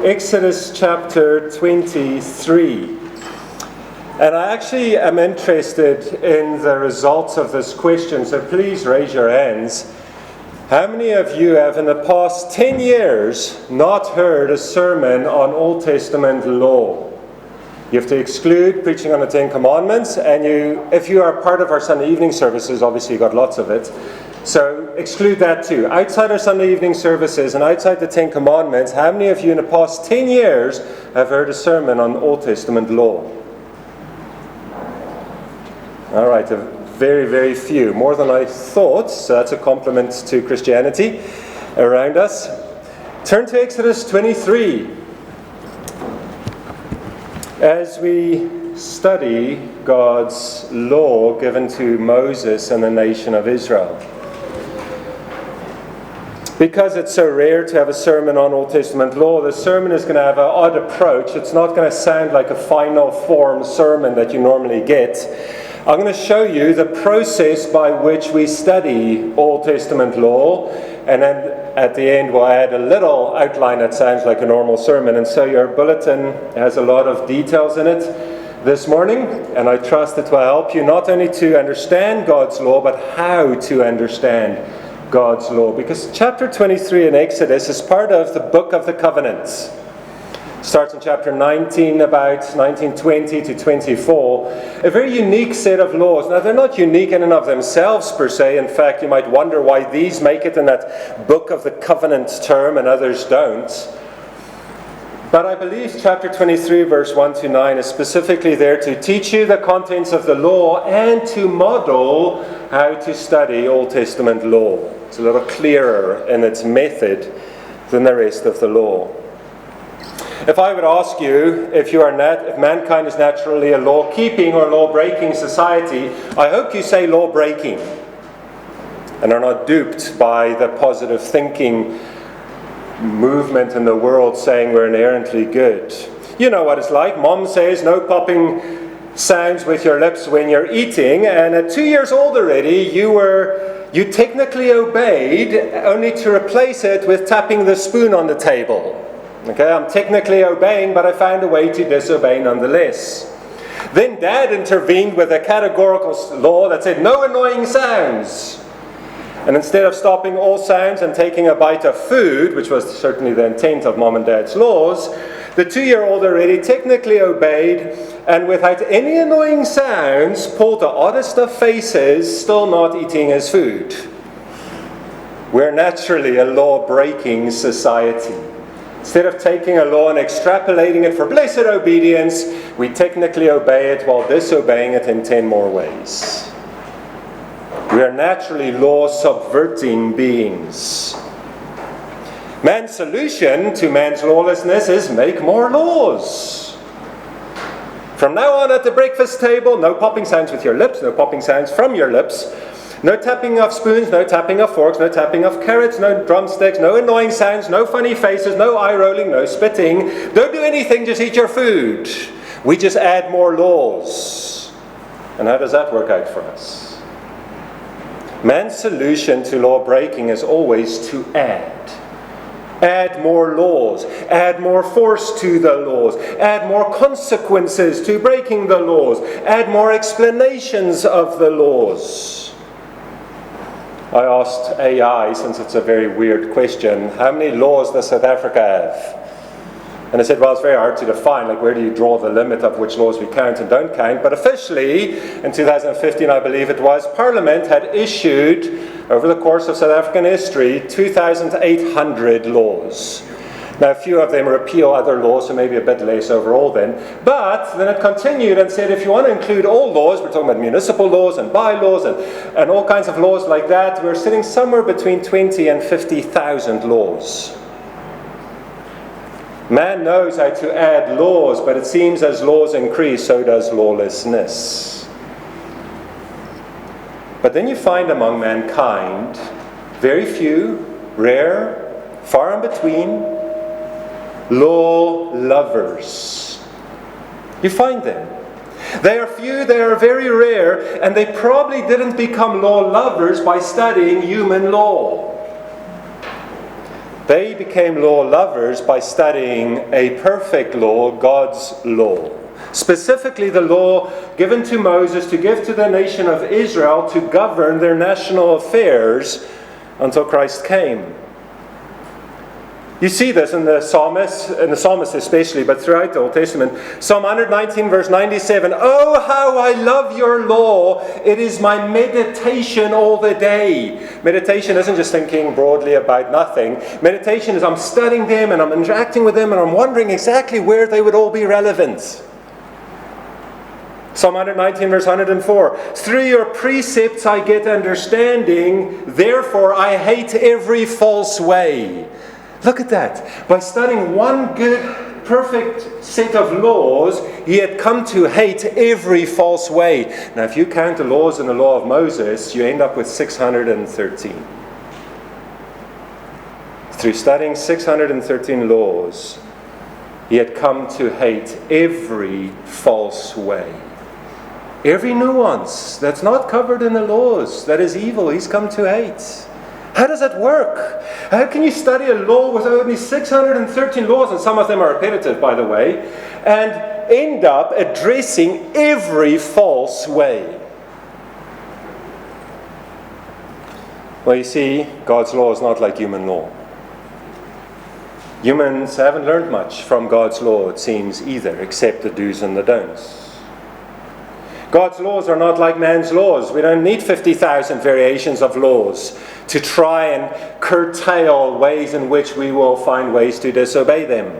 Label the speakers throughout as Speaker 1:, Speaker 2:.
Speaker 1: Exodus chapter 23. And I actually am interested in the results of this question, so please raise your hands. How many of you have in the past 10 years not heard a sermon on Old Testament law? You have to exclude preaching on the Ten Commandments, and if you are part of our Sunday evening services, obviously you got lots of it. So exclude that too. Outside our Sunday evening services and outside the Ten Commandments, how many of you in the past 10 years have heard a sermon on Old Testament law? All right, very, very few. More than I thought, so that's a compliment to Christianity around us. Turn to Exodus 23. As we study God's law given to Moses and the nation of Israel. Because it's so rare to have a sermon on Old Testament law, the sermon is going to have an odd approach. It's not going to sound like a final form sermon that you normally get. I'm going to show you the process by which we study Old Testament law, and then at the end we'll add a little outline that sounds like a normal sermon. And so your bulletin has a lot of details in it this morning, and I trust it will help you not only to understand God's law, but how to understand God's law. Because chapter 23 in Exodus is part of the book of the covenants. Starts in chapter 19, about 19:20 to 24. A very unique set of laws. Now, they're not unique in and of themselves per se. In fact, you might wonder why these make it in that book of the covenant term and others don't. But I believe chapter 23, verse 1 to 9 is specifically there to teach you the contents of the law and to model how to study Old Testament law. It's a little clearer in its method than the rest of the law. If I would ask you if mankind is naturally a law-keeping or law-breaking society, I hope you say law-breaking and are not duped by the positive thinking movement in the world saying we're inherently good. You know what it's like. Mom says no popping sounds with your lips when you're eating, and at 2 years old already you technically obeyed only to replace it with tapping the spoon on the table. Okay, I'm technically obeying, but I found a way to disobey nonetheless. Then Dad intervened with a categorical law that said no annoying sounds. And instead of stopping all sounds and taking a bite of food, which was certainly the intent of Mom and Dad's laws, the 2-year-old already technically obeyed, and without any annoying sounds, pulled the oddest of faces, still not eating his food. We're naturally a law-breaking society. Instead of taking a law and extrapolating it for blessed obedience, we technically obey it while disobeying it in 10 more ways. We are naturally law-subverting beings. Man's solution to man's lawlessness is make more laws. From now on at the breakfast table, no popping sounds with your lips, no popping sounds from your lips, no tapping of spoons, no tapping of forks, no tapping of carrots, no drumsticks, no annoying sounds, no funny faces, no eye rolling, no spitting. Don't do anything, just eat your food. We just add more laws. And how does that work out for us? Man's solution to law breaking is always to add. Add more laws, add more force to the laws, add more consequences to breaking the laws, add more explanations of the laws. I asked AI, since it's a very weird question, how many laws does South Africa have? And I said, well, it's very hard to define, like where do you draw the limit of which laws we count and don't count? But officially, in 2015, I believe it was, Parliament had issued, over the course of South African history, 2,800 laws. Now, a few of them repeal other laws, so maybe a bit less overall then. But then it continued and said, if you want to include all laws, we're talking about municipal laws and bylaws and all kinds of laws like that, we're sitting somewhere between 20 and 50,000 laws. Man knows how to add laws, but it seems as laws increase, so does lawlessness. But then you find among mankind very few, rare, far in between, law lovers. You find them. They are few, they are very rare, and they probably didn't become law lovers by studying human law. They became law lovers by studying a perfect law, God's law. Specifically the law given to Moses to give to the nation of Israel to govern their national affairs until Christ came. You see this in the psalmist especially, but throughout the Old Testament. Psalm 119 verse 97, "Oh, how I love your law. It is my meditation all the day." Meditation isn't just thinking broadly about nothing. Meditation is I'm studying them and I'm interacting with them and I'm wondering exactly where they would all be relevant. Psalm 119 verse 104, "Through your precepts I get understanding, therefore I hate every false way." Look at that. By studying one good, perfect set of laws, he had come to hate every false way. Now, if you count the laws in the law of Moses, you end up with 613. Through studying 613 laws, he had come to hate every false way. Every nuance that's not covered in the laws, that is evil, he's come to hate. How does that work? How can you study a law with only 613 laws, and some of them are repetitive, by the way, and end up addressing every false way? Well, you see, God's law is not like human law. Humans haven't learned much from God's law, it seems, either, except the do's and the don'ts. God's laws are not like man's laws. We don't need 50,000 variations of laws to try and curtail ways in which we will find ways to disobey them.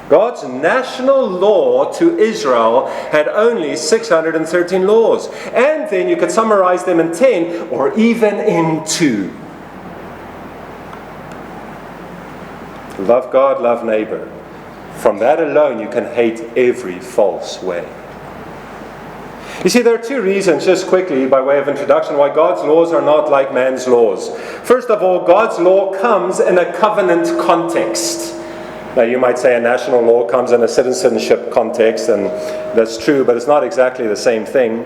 Speaker 1: God's national law to Israel had only 613 laws. And then you could summarize them in 10 or even in 2. Love God, love neighbor. From that alone you can hate every false way. You see, there are 2 reasons, just quickly, by way of introduction, why God's laws are not like man's laws. First of all, God's law comes in a covenant context. Now, you might say a national law comes in a citizenship context, and that's true, but it's not exactly the same thing.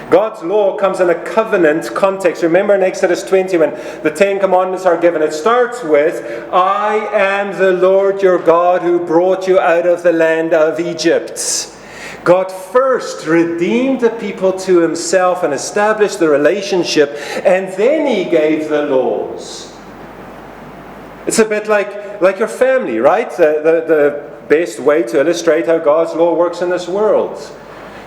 Speaker 1: God's law comes in a covenant context. Remember in Exodus 20 when the 10 Commandments are given, it starts with, "I am the Lord your God who brought you out of the land of Egypt." God first redeemed the people to himself and established the relationship, and then he gave the laws. It's a bit like your family, right? The best way to illustrate how God's law works in this world.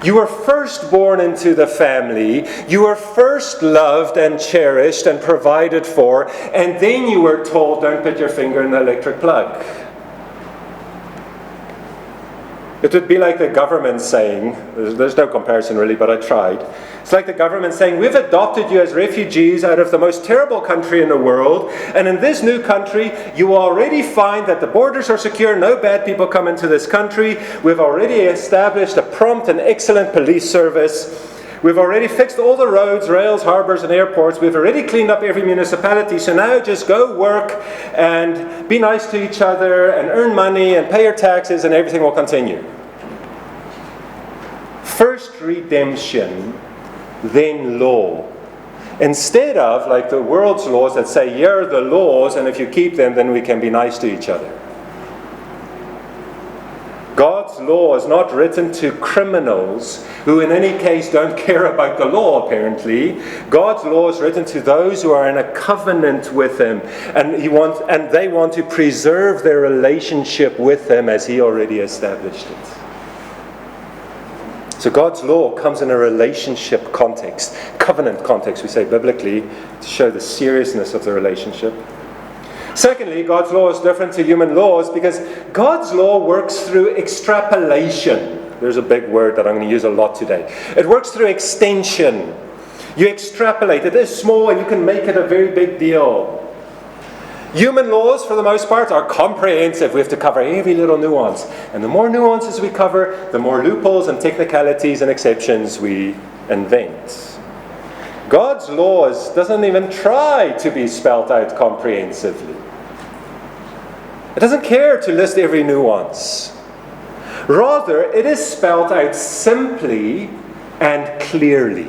Speaker 1: You were first born into the family, you were first loved and cherished and provided for, and then you were told, don't put your finger in the electric plug. It would be like the government saying, there's no comparison really, but I tried. It's like the government saying, we've adopted you as refugees out of the most terrible country in the world, and in this new country, you will already find that the borders are secure, no bad people come into this country. We've already established a prompt and excellent police service. We've already fixed all the roads, rails, harbors, and airports. We've already cleaned up every municipality. So now just go work and be nice to each other and earn money and pay your taxes and everything will continue. First redemption, then law. Instead of like the world's laws that say, here are the laws, and if you keep them, then we can be nice to each other. God's law is not written to criminals who in any case don't care about the law, apparently. God's law is written to those who are in a covenant with him, and they want to preserve their relationship with him as he already established it. So God's law comes in a relationship context, covenant context, we say biblically, to show the seriousness of the relationship. Secondly, God's law is different to human laws because God's law works through extrapolation. There's a big word that I'm going to use a lot today. It works through extension. You extrapolate. It is small and you can make it a very big deal. Human laws, for the most part, are comprehensive. We have to cover every little nuance. And the more nuances we cover, the more loopholes and technicalities and exceptions we invent. God's laws doesn't even try to be spelled out comprehensively. It doesn't care to list every nuance. Rather, it is spelled out simply and clearly.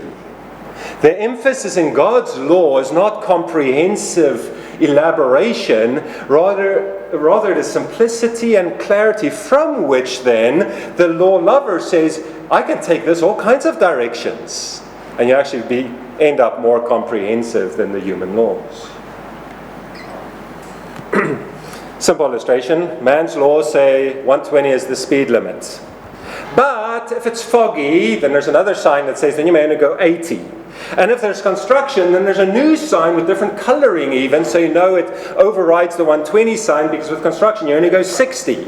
Speaker 1: The emphasis in God's law is not comprehensive elaboration, rather the simplicity and clarity from which then the law lover says, I can take this all kinds of directions. And you actually end up more comprehensive than the human laws. Simple illustration, man's laws say 120 is the speed limit. But if it's foggy, then there's another sign that says then you may only go 80. And if there's construction, then there's a new sign with different colouring even, so you know it overrides the 120 sign, because with construction you only go 60.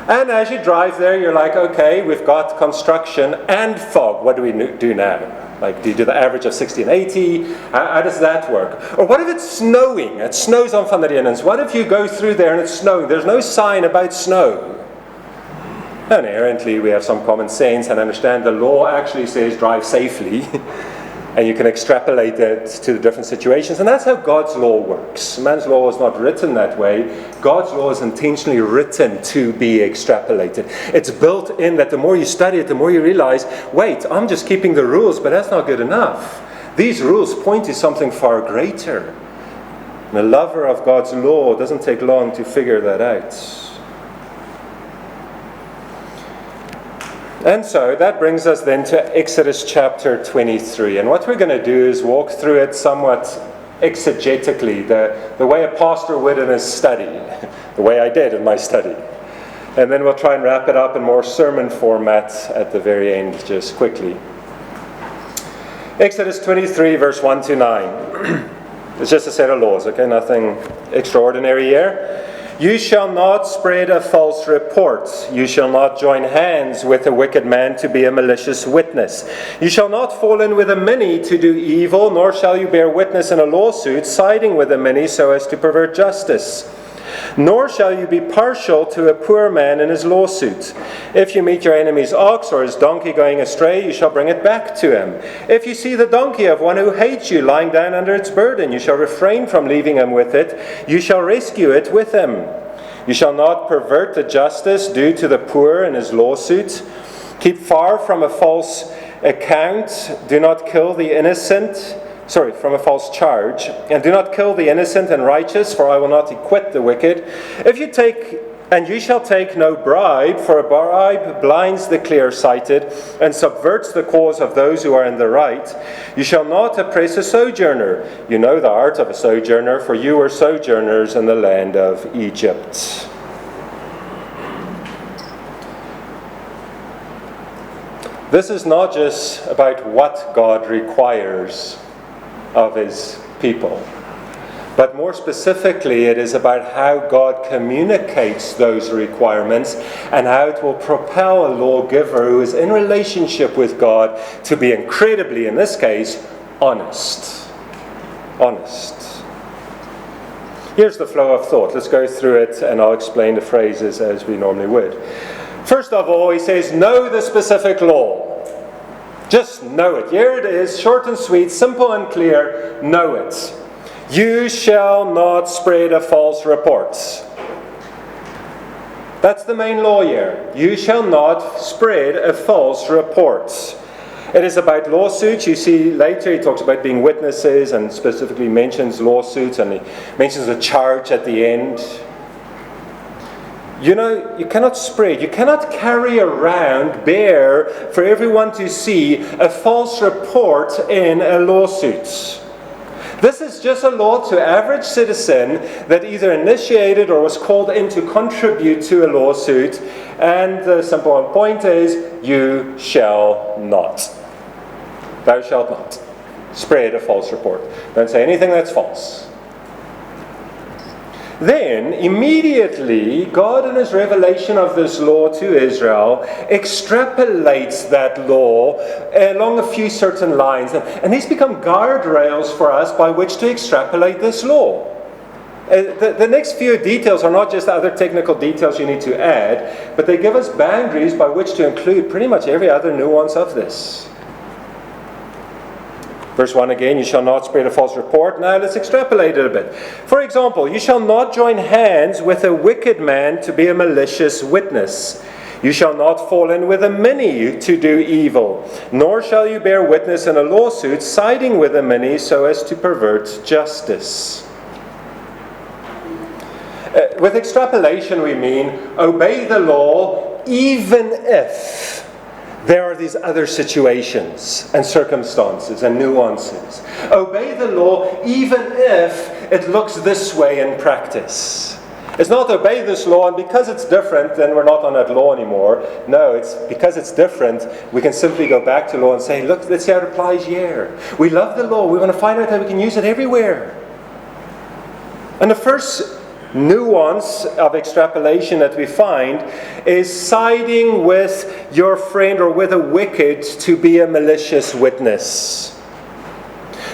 Speaker 1: And as you drive there, you're like, okay, we've got construction and fog. What do we do now? Like, do you do the average of 60 and 80? How does that work? Or what if it's snowing? It snows on Van der Renens. What if you go through there and it's snowing? There's no sign about snow. And inherently, we have some common sense and understand the law actually says drive safely. And you can extrapolate that to the different situations. And that's how God's law works. Man's law is not written that way. God's law is intentionally written to be extrapolated. It's built in that the more you study it, the more you realize, wait, I'm just keeping the rules, but that's not good enough. These rules point to something far greater. And the lover of God's law doesn't take long to figure that out. And so that brings us then to Exodus chapter 23. And what we're going to do is walk through it somewhat exegetically, the way a pastor would in his study, the way I did in my study. And then we'll try and wrap it up in more sermon format at the very end, just quickly. Exodus 23, verse 1 to 9. It's just a set of laws, okay? Nothing extraordinary here. You shall not spread a false report. You shall not join hands with a wicked man to be a malicious witness. You shall not fall in with a many to do evil, nor shall you bear witness in a lawsuit, siding with a many so as to pervert justice. Nor shall you be partial to a poor man in his lawsuit. If you meet your enemy's ox or his donkey going astray, you shall bring it back to him. If you see the donkey of one who hates you lying down under its burden, you shall refrain from leaving him with it. You shall rescue it with him. You shall not pervert the justice due to the poor in his lawsuit. Keep far from a false account. Do not kill the innocent. From a false charge. And do not kill the innocent and righteous, for I will not acquit the wicked. You shall take no bribe, for a bribe blinds the clear-sighted and subverts the cause of those who are in the right. You shall not oppress a sojourner. You know the art of a sojourner, for you were sojourners in the land of Egypt. This is not just about what God requires of his people, but more specifically it is about how God communicates those requirements and how it will propel a lawgiver who is in relationship with God to be incredibly, in this case, honest. Here's the flow of thought. Let's go through it and I'll explain the phrases as we normally would. First of all, he says, know the specific law. Just know it. Here it is, short and sweet, simple and clear. Know it. You shall not spread a false report. That's the main law here. You shall not spread a false report. It is about lawsuits. You see later he talks about being witnesses and specifically mentions lawsuits, and he mentions a charge at the end. You know, you cannot spread, you cannot carry around, bear for everyone to see a false report in a lawsuit. This is just a law to average citizen that either initiated or was called in to contribute to a lawsuit. And the simple point is, you shall not. Thou shalt not spread a false report. Don't say anything that's false. Then, immediately, God in his revelation of this law to Israel extrapolates that law along a few certain lines. And these become guardrails for us by which to extrapolate this law. The next few details are not just other technical details you need to add, but they give us boundaries by which to include pretty much every other nuance of this. Verse 1 again, you shall not spread a false report. Now let's extrapolate it a bit. For example, you shall not join hands with a wicked man to be a malicious witness. You shall not fall in with a many to do evil, nor shall you bear witness in a lawsuit, siding with a many so as to pervert justice. with extrapolation we mean obey the law even if there are these other situations and circumstances and nuances. Obey the law even if it looks this way in practice. It's not obey this law and because it's different then we're not on that law anymore. No, it's because it's different we can simply go back to law and say, look, let's see how it applies here. We love the law. We want to find out how we can use it everywhere. And the first nuance of extrapolation that we find is siding with your friend or with a wicked to be a malicious witness.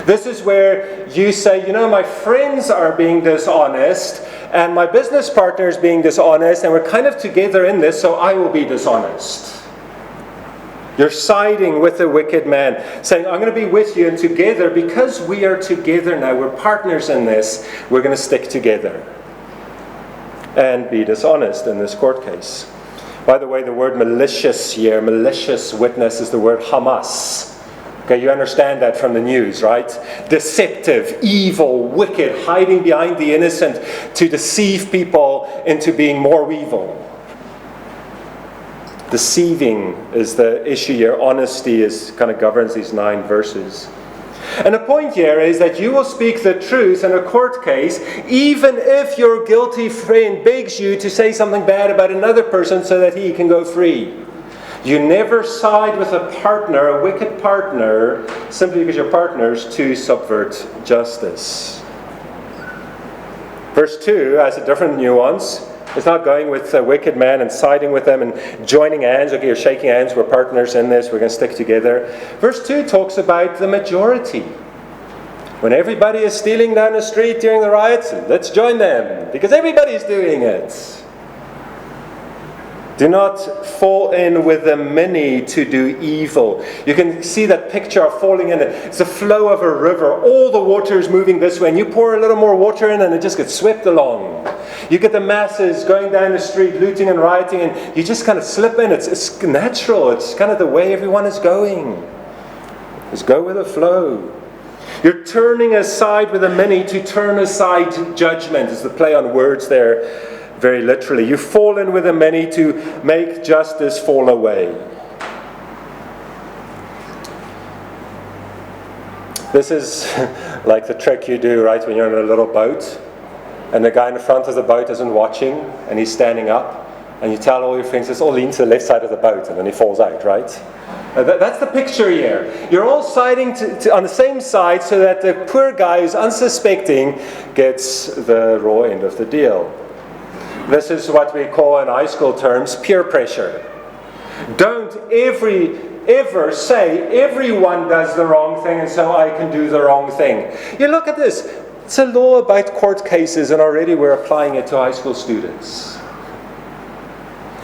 Speaker 1: This is where you say, you know, my friends are being dishonest and my business partner is being dishonest and we're kind of together in this, so I will be dishonest. You're siding with the wicked man, saying, I'm going to be with you and together because we are together now, we're partners in this, we're going to stick together. And be dishonest in this court case. By the way, the word malicious here, malicious witness, is the word Hamas. Okay, you understand that from the news, right? Deceptive, evil, wicked, hiding behind the innocent to deceive people into being more evil. Deceiving is the issue here. Honesty is kind of governs these 9 verses. And the point here is that you will speak the truth in a court case, even if your guilty friend begs you to say something bad about another person so that he can go free. You never side with a partner, a wicked partner, simply because your partners to subvert justice. Verse 2 has a different nuance. It's not going with a wicked man and siding with them and joining hands. Okay, you're shaking hands. We're partners in this. We're going to stick together. Verse 2 talks about the majority. When everybody is stealing down the street during the riots, let's join them because everybody's doing it. Do not fall in with the many to do evil. You can see that picture of falling in. It's the flow of a river. All the water is moving this way. And you pour a little more water in and it just gets swept along. You get the masses going down the street, looting and rioting, and you just kind of slip in. It's natural. It's kind of the way everyone is going. Just go with the flow. You're turning aside with the many to turn aside judgment. Is the play on words there. Very literally. You fall in with the many to make justice fall away. This is like the trick you do, right, when you're in a little boat and the guy in the front of the boat isn't watching and he's standing up and you tell all your friends, let's all lean to the left side of the boat, and then he falls out, right? That's the picture here. You're all siding on the same side so that the poor guy who's unsuspecting gets the raw end of the deal. This is what we call in high school terms peer pressure. Don't ever say everyone does the wrong thing and so I can do the wrong thing. You look at this. It's a law about court cases and already we're applying it to high school students.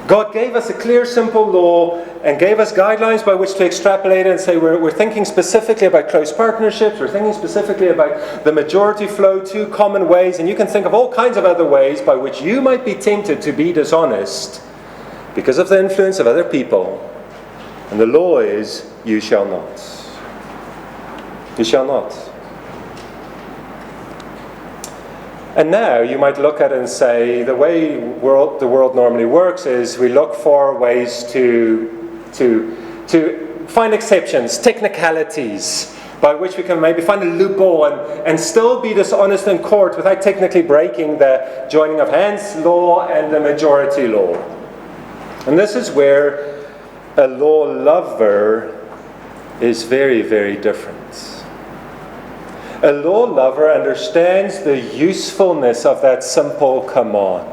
Speaker 1: God gave us a clear, simple law and gave us guidelines by which to extrapolate it and say we're thinking specifically about close partnerships, we're thinking specifically about the majority flow, 2 common ways, and you can think of all kinds of other ways by which you might be tempted to be dishonest because of the influence of other people. And the law is, you shall not. You shall not. And now you might look at it and say, the way the world normally works is we look for ways to find exceptions, technicalities, by which we can maybe find a loophole and still be dishonest in court without technically breaking the joining of hands law and the majority law. And this is where a law lover is very, very different. A law lover understands the usefulness of that simple command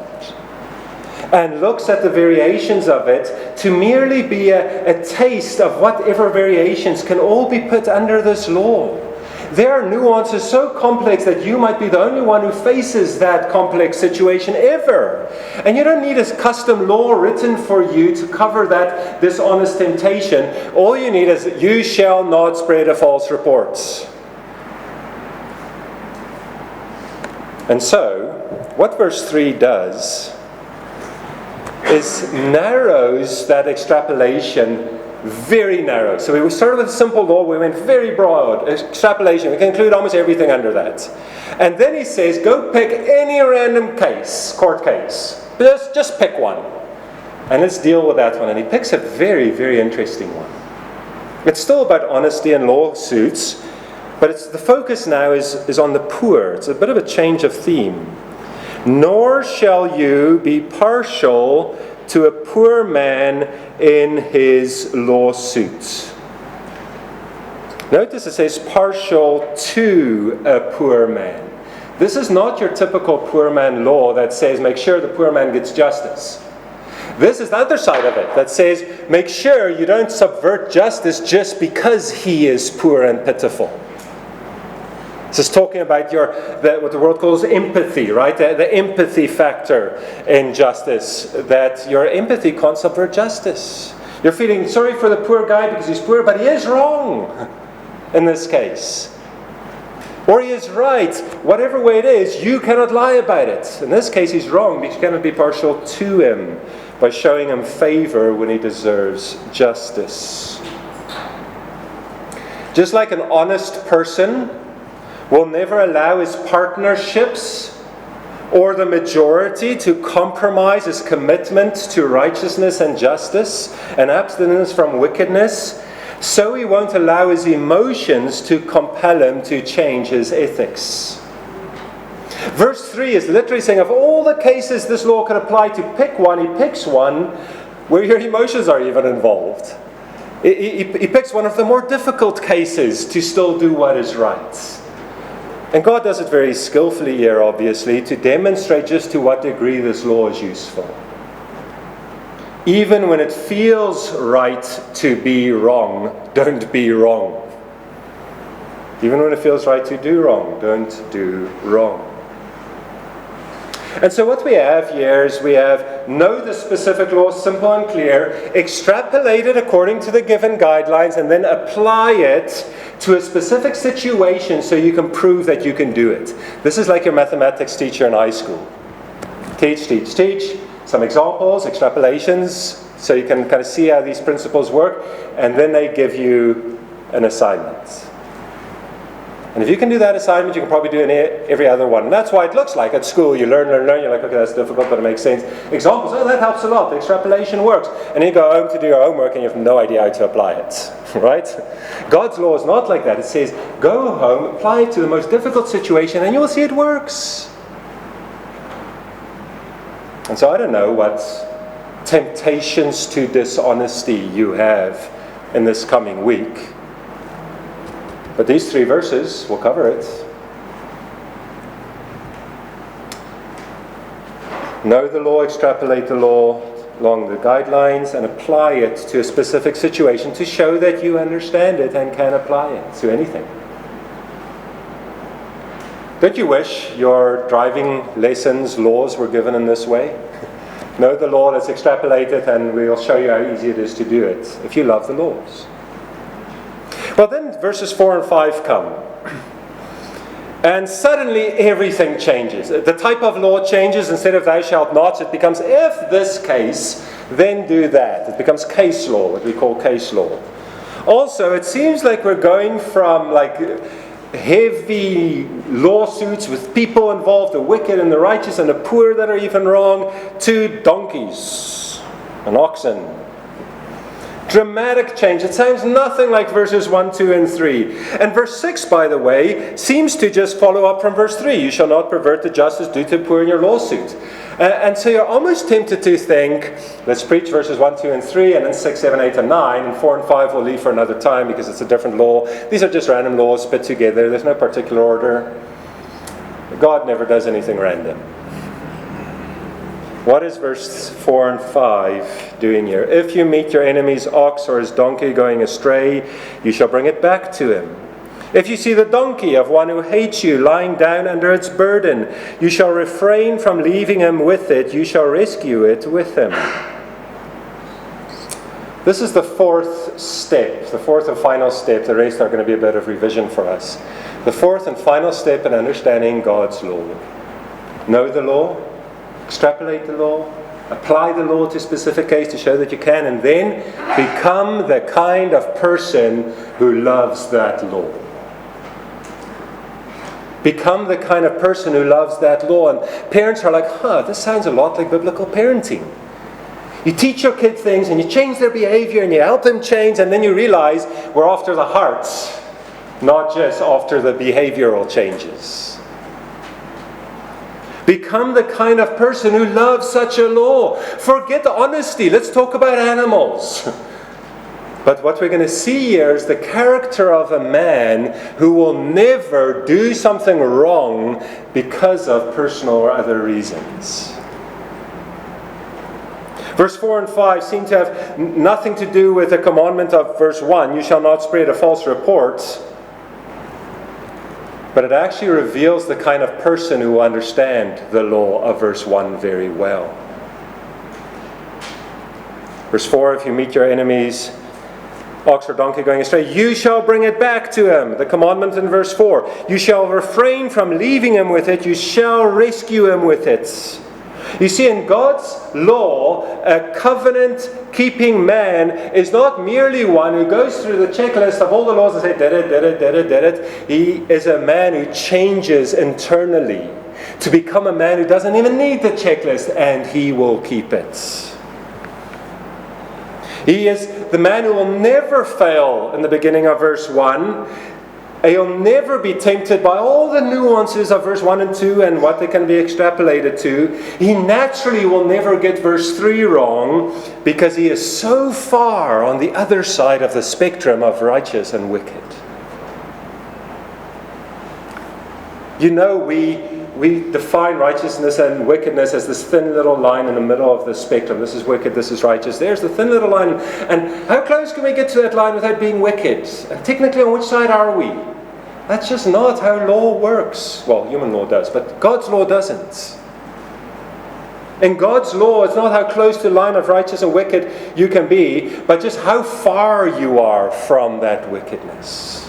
Speaker 1: and looks at the variations of it to merely be a taste of whatever variations can all be put under this law. There are nuances so complex that you might be the only one who faces that complex situation ever. And you don't need a custom law written for you to cover that dishonest temptation. All you need is, you shall not spread a false report. And so, what verse 3 does is narrows that extrapolation very narrow. So we started with a simple law, we went very broad, extrapolation, we can include almost everything under that. And then he says, go pick any random case, court case. Just pick one. And let's deal with that one. And he picks a very, very interesting one. It's still about honesty and lawsuits, but the focus now is on the poor. It's a bit of a change of theme. Nor shall you be partial to a poor man in his lawsuit. Notice it says partial to a poor man. This is not your typical poor man law that says make sure the poor man gets justice. This is the other side of it that says make sure you don't subvert justice just because he is poor and pitiful. This is talking about what the world calls empathy, right? The empathy factor in justice, that your empathy can't subvert justice. You're feeling sorry for the poor guy because he's poor, but he is wrong in this case. Or he is right. Whatever way it is, you cannot lie about it. In this case, he's wrong because you cannot be partial to him by showing him favor when he deserves justice. Just like an honest person will never allow his partnerships or the majority to compromise his commitment to righteousness and justice and abstinence from wickedness, so he won't allow his emotions to compel him to change his ethics. Verse 3 is literally saying, of all the cases this law could apply to, pick one. He picks one where your emotions are even involved. He picks one of the more difficult cases to still do what is right. And God does it very skillfully here, obviously, to demonstrate just to what degree this law is useful. Even when it feels right to be wrong, don't be wrong. Even when it feels right to do wrong, don't do wrong. And so what we have here is we have know the specific law, simple and clear, extrapolate it according to the given guidelines, and then apply it to a specific situation so you can prove that you can do it. This is like your mathematics teacher in high school. Teach, teach, teach. Some examples, extrapolations, so you can kind of see how these principles work, and then they give you an assignment. And if you can do that assignment, you can probably do every other one. And that's why it looks like at school, you learn. You're like, okay, that's difficult, but it makes sense. Examples, that helps a lot. The extrapolation works. And you go home to do your homework and you have no idea how to apply it. Right? God's law is not like that. It says, go home, apply it to the most difficult situation, and you'll see it works. And so I don't know what temptations to dishonesty you have in this coming week. But these 3 verses will cover it. Know the law, extrapolate the law along the guidelines, and apply it to a specific situation to show that you understand it and can apply it to anything. Don't you wish your driving lessons laws were given in this way? Know the law, let's extrapolate it, and we'll show you how easy it is to do it, if you love the laws. Well, then verses 4 and 5 come. And suddenly everything changes. The type of law changes. Instead of thou shalt not, it becomes if this case, then do that. It becomes case law, what we call case law. Also, it seems like we're going from like heavy lawsuits with people involved, the wicked and the righteous and the poor that are even wrong, to donkeys and oxen. Dramatic change. It sounds nothing like verses 1, 2, and 3. And verse 6, by the way, seems to just follow up from verse 3. You shall not pervert the justice due to the poor in your lawsuit. And so you're almost tempted to think, let's preach verses 1, 2, and 3, and then 6, 7, 8, and 9, and 4 and 5 we'll leave for another time because it's a different law. These are just random laws put together. There's no particular order. God never does anything random. What is verse 4 and 5 doing here? If you meet your enemy's ox or his donkey going astray, you shall bring it back to him. If you see the donkey of one who hates you lying down under its burden, you shall refrain from leaving him with it. You shall rescue it with him. This is the 4th step, the 4th and final step. The rest are going to be a bit of revision for us. The 4th and final step in understanding God's law. Know the law. Extrapolate the law, Apply the law to a specific case to show that you can, and then become the kind of person who loves that law. Become the kind of person who loves that law. And parents are like, this sounds a lot like biblical parenting. You teach your kids things and you change their behavior and you help them change, and then you realize we're after the hearts, not just after the behavioral changes. Become the kind of person who loves such a law. Forget the honesty. Let's talk about animals. But what we're going to see here is the character of a man who will never do something wrong because of personal or other reasons. Verse 4 and 5 seem to have nothing to do with the commandment of verse 1, you shall not spread a false report. But it actually reveals the kind of person who will understand the law of verse 1 very well. Verse 4, if you meet your enemies, ox or donkey going astray, you shall bring it back to him. The commandment in verse 4, you shall refrain from leaving him with it, you shall rescue him with it. You see, in God's law, a covenant-keeping man is not merely one who goes through the checklist of all the laws and says, did it. He is a man who changes internally to become a man who doesn't even need the checklist, and he will keep it. He is the man who will never fail in the beginning of verse 1. He'll never be tempted by all the nuances of verse 1 and 2 and what they can be extrapolated to. He naturally will never get verse 3 wrong because he is so far on the other side of the spectrum of righteous and wicked. You know, we define righteousness and wickedness as this thin little line in the middle of the spectrum. This is wicked, this is righteous. There's the thin little line. And how close can we get to that line without being wicked? And technically, on which side are we? That's just not how law works. Well, human law does, but God's law doesn't. In God's law, it's not how close to the line of righteous and wicked you can be, but just how far you are from that wickedness.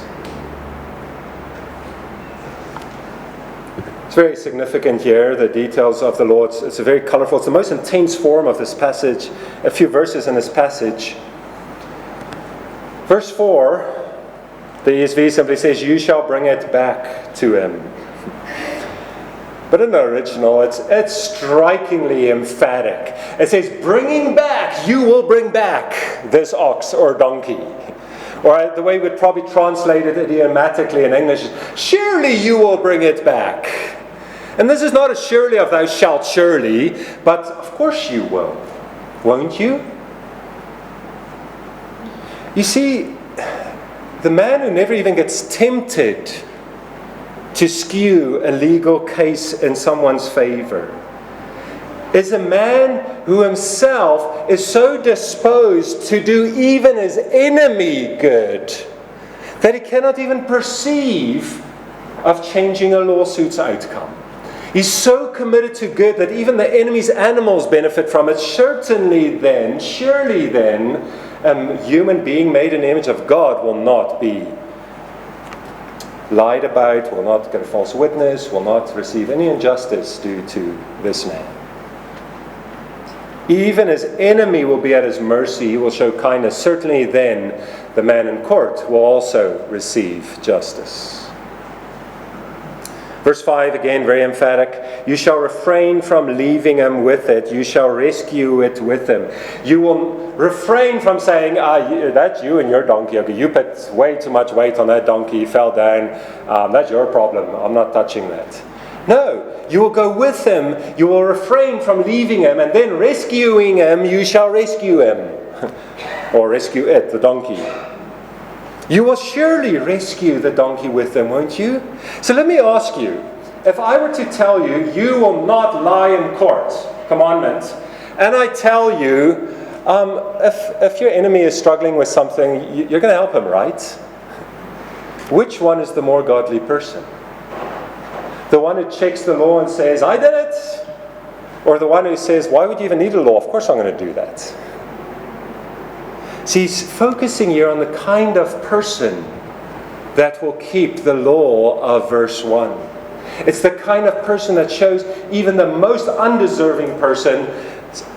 Speaker 1: It's very significant here, the details of the law. It's a very colorful, it's the most intense form of this passage, a few verses in this passage. Verse 4, the ESV simply says, you shall bring it back to him. But in the original, it's strikingly emphatic. It says, bringing back, you will bring back this ox or donkey. Or the way we'd probably translate it idiomatically in English is, surely you will bring it back. And this is not a surely of thou shalt surely, but of course you will. Won't you? You see, the man who never even gets tempted to skew a legal case in someone's favor is a man who himself is so disposed to do even his enemy good that he cannot even perceive of changing a lawsuit's outcome. He's so committed to good that even the enemy's animals benefit from it. Surely then, a human being made in the image of God will not be lied about, will not get a false witness, will not receive any injustice due to this man. Even his enemy will be at his mercy. He will show kindness. Certainly then, the man in court will also receive justice. Verse 5, again, very emphatic. You shall refrain from leaving him with it. You shall rescue it with him. You will refrain from saying, that's you and your donkey. Okay, you put way too much weight on that donkey. He fell down. That's your problem. I'm not touching that. No, you will go with him. You will refrain from leaving him. And then rescuing him, you shall rescue him. Or rescue it, the donkey. You will surely rescue the donkey with them, won't you? So let me ask you, if I were to tell you, you will not lie in court, commandment, and I tell you, if your enemy is struggling with something, you're going to help him, right? Which one is the more godly person? The one who checks the law and says, I did it? Or the one who says, why would you even need a law? Of course I'm going to do that. See, he's focusing here on the kind of person that will keep the law of verse 1. It's the kind of person that shows even the most undeserving person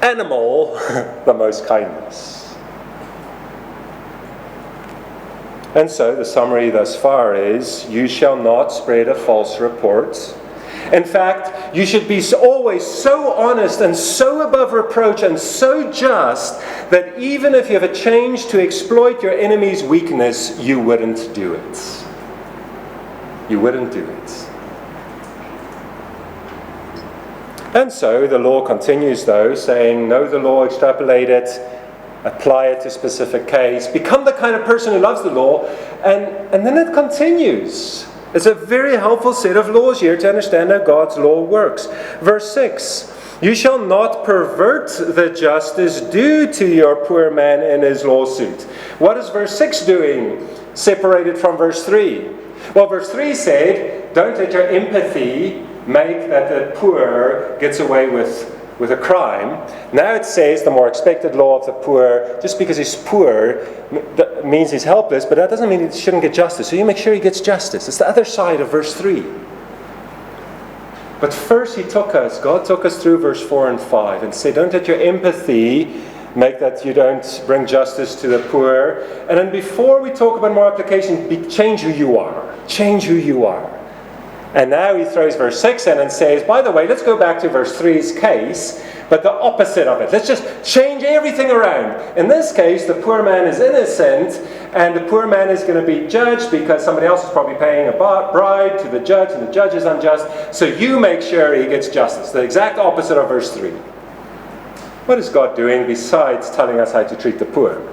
Speaker 1: animal the most kindness. And so the summary thus far is, you shall not spread a false report. In fact, you should be always so honest and so above reproach and so just that even if you have a change to exploit your enemy's weakness, you wouldn't do it. You wouldn't do it. And so the law continues, though, saying, know the law, extrapolate it, apply it to a specific case, become the kind of person who loves the law, and then it continues. It's a very helpful set of laws here to understand how God's law works. Verse 6, you shall not pervert the justice due to your poor man in his lawsuit. What is verse 6 doing, separated from verse 3? Well, verse 3 said, don't let your empathy make that the poor gets away with a crime. Now it says the more expected law of the poor, just because he's poor means he's helpless, but that doesn't mean he shouldn't get justice. So you make sure he gets justice. It's the other side of verse 3. But first God took us through verse 4 and 5 and said, don't let your empathy make that you don't bring justice to the poor. And then before we talk about more application, change who you are. Change who you are. And now he throws verse 6 in and says, by the way, let's go back to verse 3's case, but the opposite of it. Let's just change everything around. In this case, the poor man is innocent, and the poor man is going to be judged because somebody else is probably paying a bribe to the judge, and the judge is unjust. So you make sure he gets justice. The exact opposite of verse 3. What is God doing besides telling us how to treat the poor?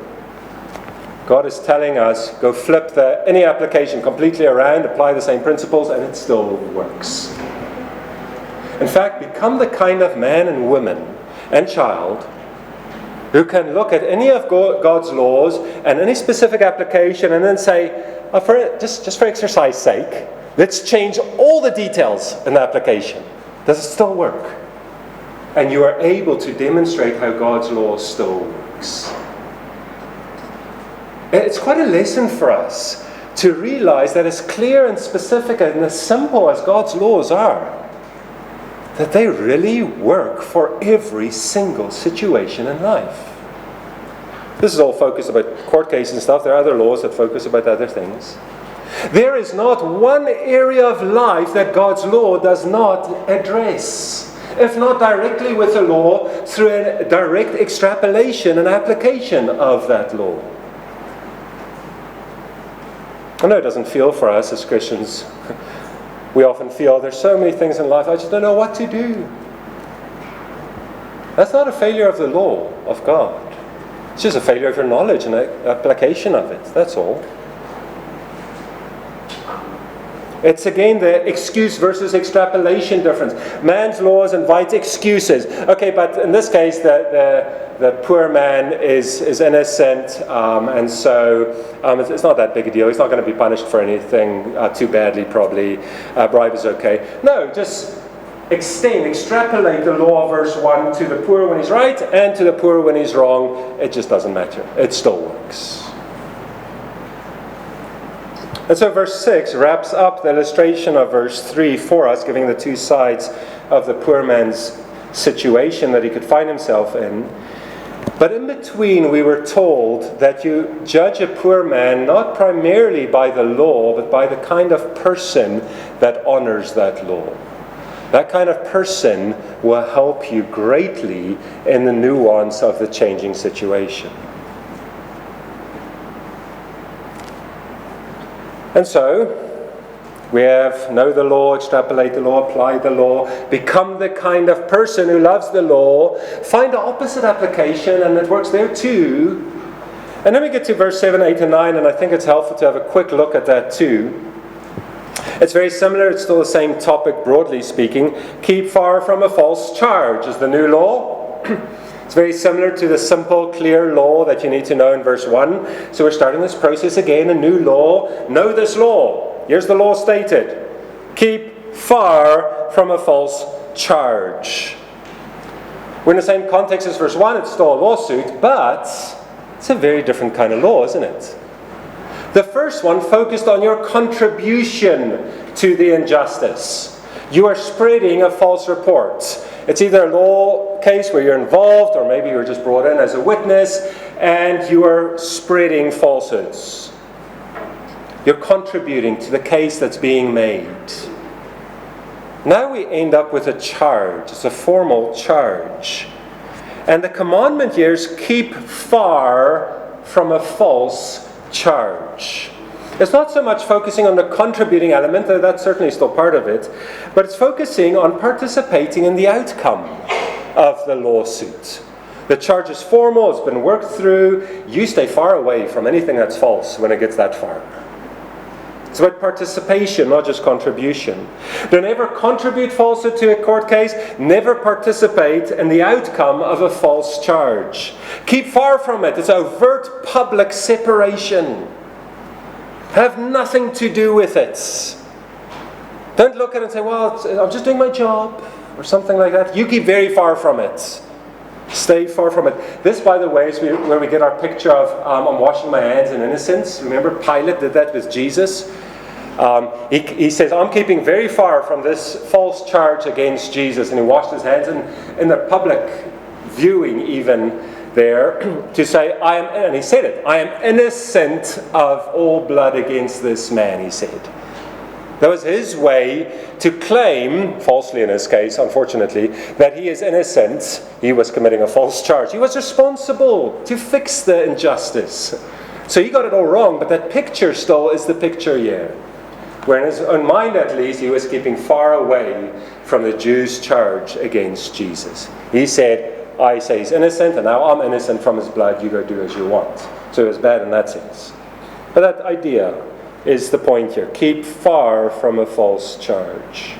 Speaker 1: God is telling us, go flip any application completely around, apply the same principles, and it still works. In fact, become the kind of man and woman and child who can look at any of God's laws and any specific application and then say, just for exercise sake, let's change all the details in the application. Does it still work? And you are able to demonstrate how God's law still works. It's quite a lesson for us to realize that as clear and specific and as simple as God's laws are, that they really work for every single situation in life. This is all focused about court cases and stuff. There are other laws that focus about other things. There is not one area of life that God's law does not address, if not directly with the law, through a direct extrapolation and application of that law. I know it doesn't feel for us as Christians. We often feel there's so many things in life, I just don't know what to do. That's not a failure of the law of God. It's just a failure of your knowledge and application of it. That's all. It's again the excuse versus extrapolation difference. Man's laws invite excuses. Okay, but in this case, the poor man is innocent, and so it's not that big a deal. He's not going to be punished for anything too badly, probably. Bribe is okay. No, just extrapolate the law of verse 1 to the poor when he's right and to the poor when he's wrong. It just doesn't matter. It still works. And so verse 6 wraps up the illustration of verse 3 for us, giving the two sides of the poor man's situation that he could find himself in. But in between, we were told that you judge a poor man not primarily by the law, but by the kind of person that honors that law. That kind of person will help you greatly in the nuance of the changing situation. And so, we have know the law, extrapolate the law, apply the law, become the kind of person who loves the law, find the opposite application, and it works there too. And then we get to verse 7, 8, and 9, and I think it's helpful to have a quick look at that too. It's very similar, it's still the same topic broadly speaking. Keep far from a false charge is the new law. It's very similar to the simple, clear law that you need to know in verse 1. So we're starting this process again, a new law. Know this law. Here's the law stated. Keep far from a false charge. We're in the same context as verse 1. It's still a lawsuit, but it's a very different kind of law, isn't it? The first one focused on your contribution to the injustice. you are spreading a false report. It's either a law case where you're involved, or maybe you're just brought in as a witness, and you are spreading falsehoods. You're contributing to the case that's being made. Now we end up with a charge. It's a formal charge. And the commandment here is keep far from a false charge. It's not so much focusing on the contributing element, though that's certainly still part of it, but it's focusing on participating in the outcome of the lawsuit. The charge is formal, it's been worked through. You stay far away from anything that's false when it gets that far. It's about participation, not just contribution. Don't ever contribute falsehood to a court case. Never participate in the outcome of a false charge. Keep far from it. It's overt public separation. Have nothing to do with it. Don't look at it and say, well, I'm just doing my job, or something like that. You keep very far from it. Stay far from it. This, by the way, is where we get our picture of I'm washing my hands in innocence. Remember, Pilate did that with Jesus. He says, I'm keeping very far from this false charge against Jesus. And he washed his hands in the public viewing even there to say, and he said it, I am innocent of all blood against this man, he said. That was his way to claim, falsely in his case, unfortunately, that he is innocent. He was committing a false charge. He was responsible to fix the injustice. So he got it all wrong, but that picture still is the picture here. Where in his own mind, at least, he was keeping far away from the Jews' charge against Jesus. He said, I say he's innocent, and now I'm innocent from his blood. You go do as you want. So it was bad in that sense. But that idea is the point here. Keep far from a false charge.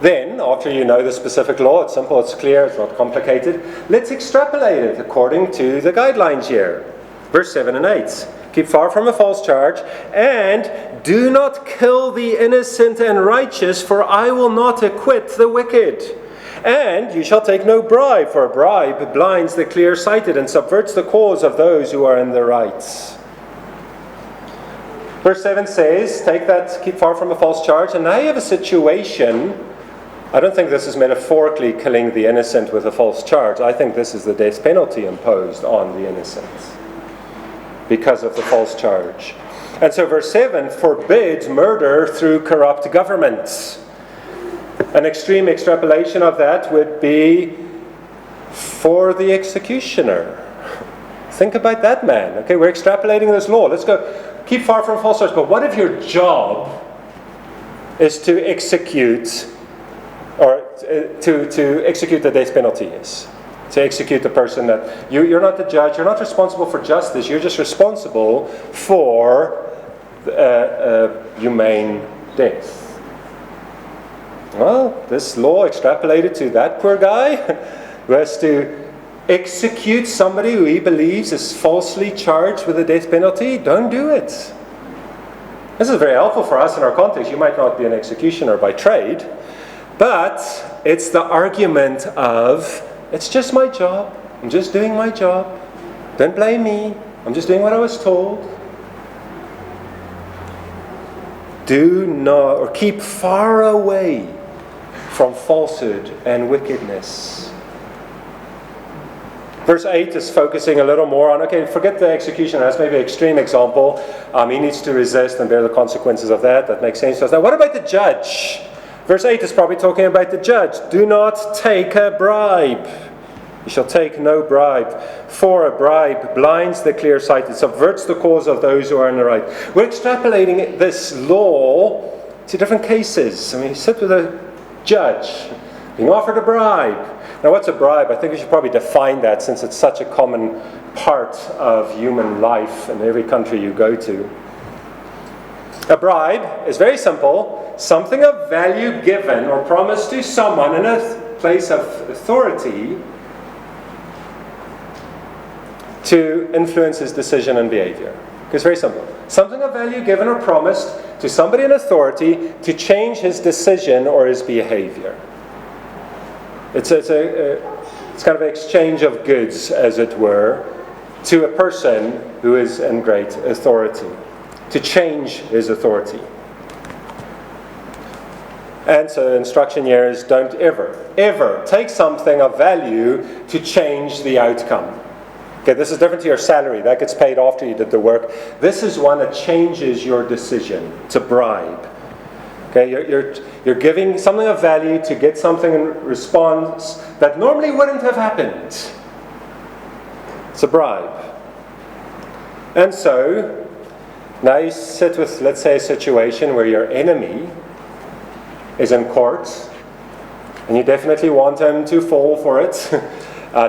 Speaker 1: Then, after you know the specific law, it's simple, it's clear, it's not complicated, let's extrapolate it according to the guidelines here. Verse 7 and 8. Keep far from a false charge, and do not kill the innocent and righteous, for I will not acquit the wicked. And you shall take no bribe, for a bribe blinds the clear-sighted and subverts the cause of those who are in the right. Verse 7 says, take that, keep far from a false charge, and now you have a situation. I don't think this is metaphorically killing the innocent with a false charge. I think this is the death penalty imposed on the innocent because of the false charge. And so verse 7 forbids murder through corrupt governments. An extreme extrapolation of that would be for the executioner. Think about that man. Okay, we're extrapolating this law. Let's go. Keep far from false charge. But what if your job is to execute, or to execute the death penalty is? To execute the person that you're not the judge, you're not responsible for justice, you're just responsible for humane death. Well, this law extrapolated to that poor guy who has to execute somebody who he believes is falsely charged with a death penalty. Don't do it. This is very helpful for us in our context. You might not be an executioner by trade, but it's the argument of, it's just my job. I'm just doing my job. Don't blame me. I'm just doing what I was told. Do not, or keep far away from falsehood and wickedness. Verse 8 is focusing a little more on, okay, forget the executioner. That's maybe an extreme example. He needs to resist and bear the consequences of that. That makes sense to us. Now, what about the judge? Verse 8 is probably talking about the judge. Do not take a bribe. You shall take no bribe. For a bribe blinds the clear-sighted, subverts the cause of those who are in the right. We're extrapolating this law to different cases. I mean, you sit with a judge being offered a bribe. Now, what's a bribe? I think we should probably define that, since it's such a common part of human life in every country you go to. A bribe is very simple. Something of value given or promised to someone in a place of authority to influence his decision and behavior. It's very simple. Something of value given or promised to somebody in authority to change his decision or his behavior. It's kind of an exchange of goods, as it were, to a person who is in great authority, to change his authority. And so the instruction here is don't ever take something of value to change the outcome. Okay, this is different to your salary. That gets paid after you did the work. This is one that changes your decision. It's a bribe. Okay, you're giving something of value to get something in response that normally wouldn't have happened. It's a bribe. And so, now you sit with, let's say, a situation where your enemy is in court, and you definitely want him to fall for it,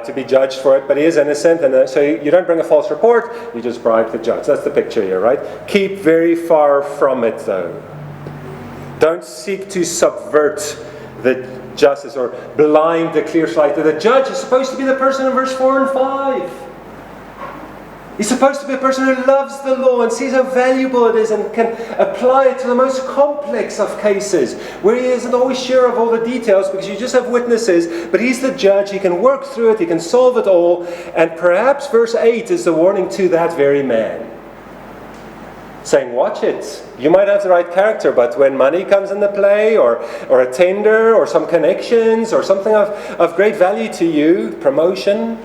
Speaker 1: to be judged for it, but he is innocent, and so you don't bring a false report, you just bribe the judge. That's the picture here, right? Keep very far from it, though. Don't seek to subvert the justice or blind the clear sight. The judge is supposed to be the person in verse 4 and 5. He's supposed to be a person who loves the law and sees how valuable it is and can apply it to the most complex of cases, where he isn't always sure of all the details because you just have witnesses, but he's the judge, he can work through it, he can solve it all, and perhaps verse 8 is the warning to that very man. Saying, watch it. You might have the right character, but when money comes into play, or a tender, or some connections, or something of great value to you, promotion,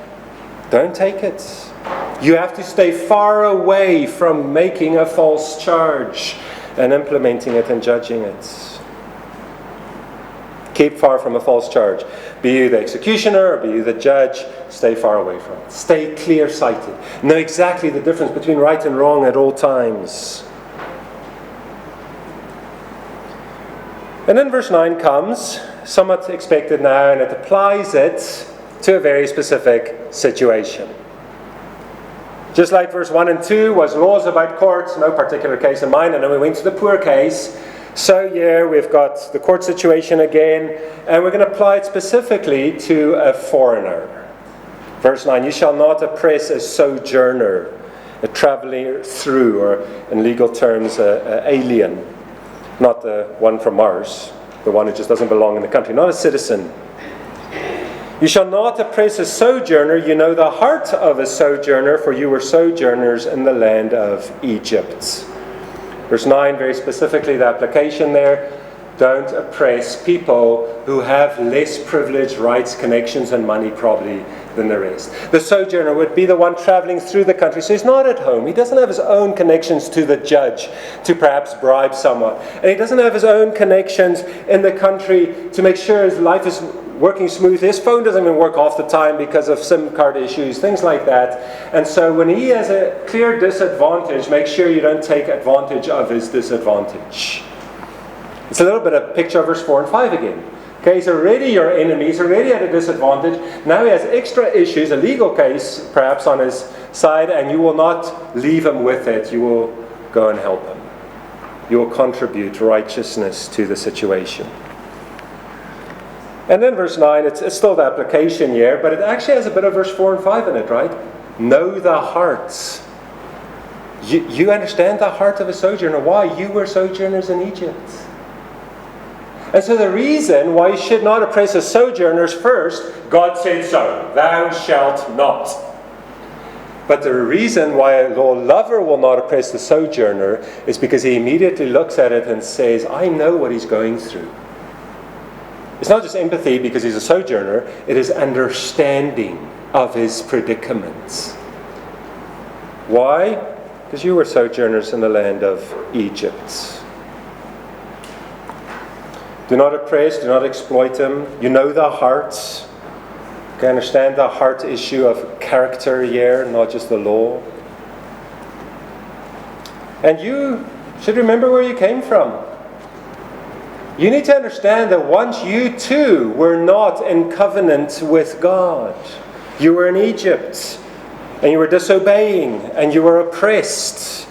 Speaker 1: don't take it. You have to stay far away from making a false charge and implementing it and judging it. Keep far from a false charge. Be you the executioner or be you the judge, stay far away from it. Stay clear-sighted. Know exactly the difference between right and wrong at all times. And then verse 9 comes, somewhat expected now, and it applies it to a very specific situation. Just like verse 1 and 2 was laws about courts, no particular case in mind, and then we went to the poor case. So here we've got the court situation again, and we're going to apply it specifically to a foreigner. Verse 9, you shall not oppress a sojourner, a traveller through, or in legal terms, an alien. Not the one from Mars, the one who just doesn't belong in the country, not a citizen. You shall not oppress a sojourner, you know the heart of a sojourner, for you were sojourners in the land of Egypt. Verse 9, very specifically the application there. Don't oppress people who have less privilege, rights, connections, and money probably than the rest. The sojourner would be the one traveling through the country, so he's not at home. He doesn't have his own connections to the judge to perhaps bribe someone. And he doesn't have his own connections in the country to make sure his life is working smoothly. His phone doesn't even work half the time because of SIM card issues, things like that. And so when he has a clear disadvantage, make sure you don't take advantage of his disadvantage. It's a little bit of a picture of verse 4 and 5 again. Okay, he's already your enemy, he's already at a disadvantage. Now he has extra issues, a legal case perhaps on his side, and you will not leave him with it. You will go and help him. You will contribute righteousness to the situation. And then verse 9, it's still the application here, but it actually has a bit of verse 4 and 5 in it, right? Know the hearts. You understand the heart of a sojourner. Why? You were sojourners in Egypt. And so the reason why you should not oppress the sojourners first, God said so. Thou shalt not. But the reason why a law lover will not oppress the sojourner is because he immediately looks at it and says, I know what he's going through. It's not just empathy because he's a sojourner, it is understanding of his predicaments. Why? Because you were sojourners in the land of Egypt. Do not oppress, do not exploit them. You know their hearts. You can understand the heart issue of character here, not just the law. And you should remember where you came from. You need to understand that once you too were not in covenant with God. You were in Egypt, and you were disobeying, and you were oppressed.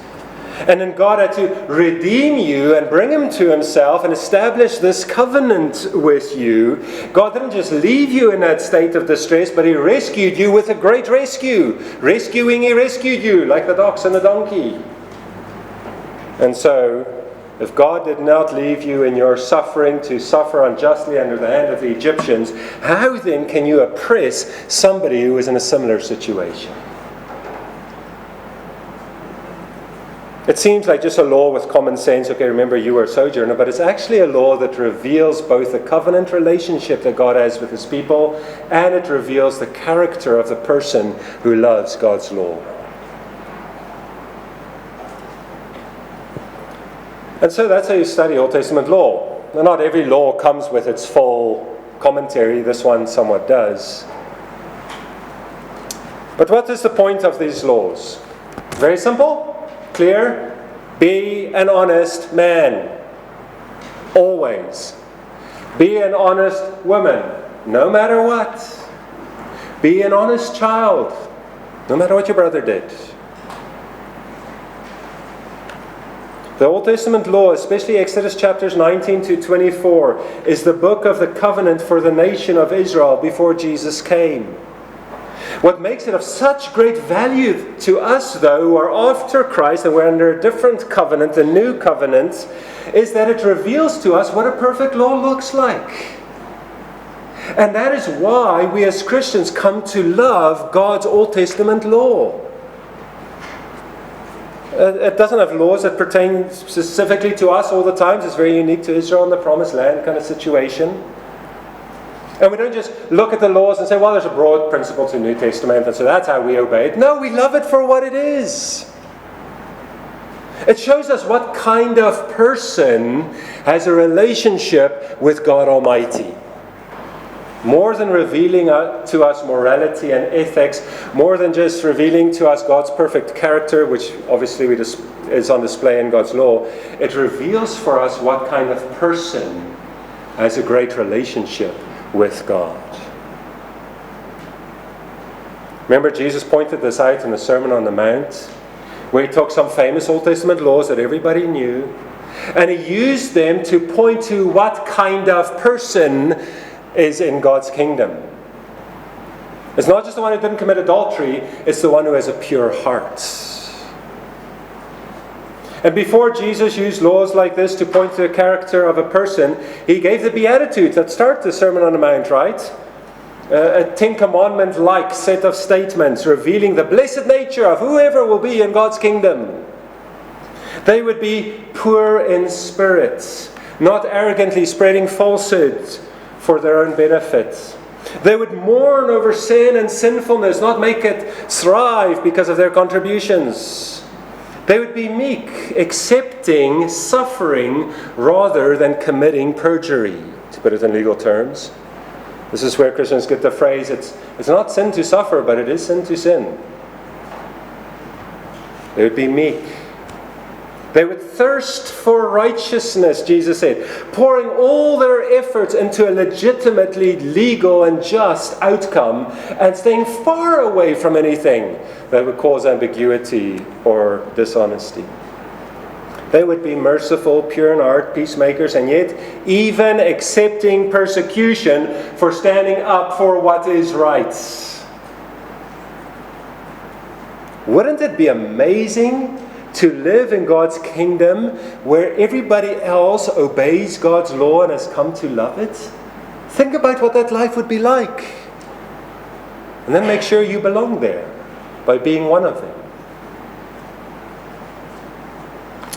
Speaker 1: And then God had to redeem you and bring him to himself and establish this covenant with you. God didn't just leave you in that state of distress, but he rescued you with a great rescue. Rescuing, he rescued you, like the ox and the donkey. And so, if God did not leave you in your suffering to suffer unjustly under the hand of the Egyptians, how then can you oppress somebody who is in a similar situation? It seems like just a law with common sense. Okay, remember you were a sojourner, but it's actually a law that reveals both the covenant relationship that God has with his people, and it reveals the character of the person who loves God's law. And so that's how you study Old Testament law. Now, not every law comes with its full commentary. This one somewhat does. But what is the point of these laws? Very simple. Clear? Be an honest man. Always. Be an honest woman. No matter what. Be an honest child. No matter what your brother did. The Old Testament law, especially Exodus chapters 19 to 24, is the book of the covenant for the nation of Israel before Jesus came. What makes it of such great value to us, though, who are after Christ and we're under a different covenant, the new covenant, is that it reveals to us what a perfect law looks like. And that is why we as Christians come to love God's Old Testament law. It doesn't have laws that pertain specifically to us all the time. It's very unique to Israel and the Promised Land kind of situation. And we don't just look at the laws and say, well, there's a broad principle to the New Testament, and so that's how we obey it. No, we love it for what it is. It shows us what kind of person has a relationship with God Almighty. More than revealing to us morality and ethics, more than just revealing to us God's perfect character, which obviously is on display in God's law, it reveals for us what kind of person has a great relationship with God. Remember, Jesus pointed this out in the Sermon on the Mount, where he took some famous Old Testament laws that everybody knew, and he used them to point to what kind of person is in God's kingdom. It's not just the one who didn't commit adultery, it's the one who has a pure heart. And before Jesus used laws like this to point to the character of a person, he gave the Beatitudes that start the Sermon on the Mount, right? A Ten Commandment-like set of statements revealing the blessed nature of whoever will be in God's kingdom. They would be poor in spirit, not arrogantly spreading falsehoods for their own benefit. They would mourn over sin and sinfulness, not make it thrive because of their contributions. They would be meek, accepting suffering rather than committing perjury, to put it in legal terms. This is where Christians get the phrase, it's not sin to suffer, but it is sin to sin. They would be meek. They would thirst for righteousness, Jesus said, pouring all their efforts into a legitimately legal and just outcome and staying far away from anything that would cause ambiguity or dishonesty. They would be merciful, pure in heart, peacemakers, and yet even accepting persecution for standing up for what is right. Wouldn't it be amazing to live in God's kingdom where everybody else obeys God's law and has come to love it? Think about what that life would be like. And then make sure you belong there by being one of them.